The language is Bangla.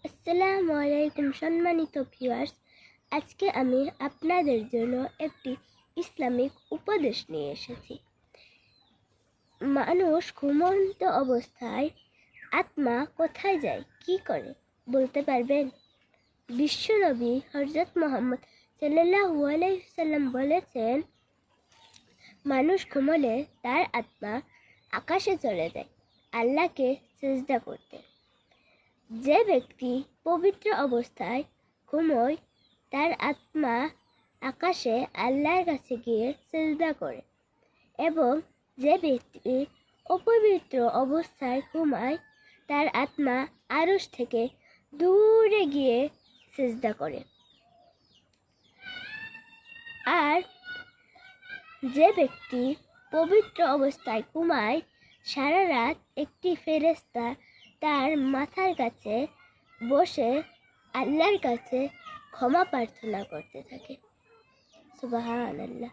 আসসালামু আলাইকুম সম্মানিত ভিউয়ার্স, আজকে আমি আপনাদের জন্য একটি ইসলামিক উপদেশ নিয়ে এসেছি। মানুষ ঘুমন্ত অবস্থায় আত্মা কোথায় যায়, কি করে বলতে পারবেন? বিশ্বনবী হযরত মুহাম্মদ সাল্লাল্লাহু আলাইহি ওয়াসাল্লাম বলেছেন, মানুষ ঘুমলে তার আত্মা আকাশে চলে যায় আল্লাহকে সিজদা করতে। যে ব্যক্তি পবিত্র অবস্থায় ঘুমোয় তার আত্মা আকাশে আল্লাহর কাছে গিয়ে সিজদা করে, এবং যে ব্যক্তি অপবিত্র অবস্থায় ঘুমায় তার আত্মা আরশ থেকে দূরে গিয়ে সিজদা করে। আর যে ব্যক্তি পবিত্র অবস্থায় ঘুমায় সারা রাত একটি ফেরেশতা তার মাথার কাছে বসে আল্লাহর কাছে ক্ষমা প্রার্থনা করতে থাকে। সুবহানাল্লাহ।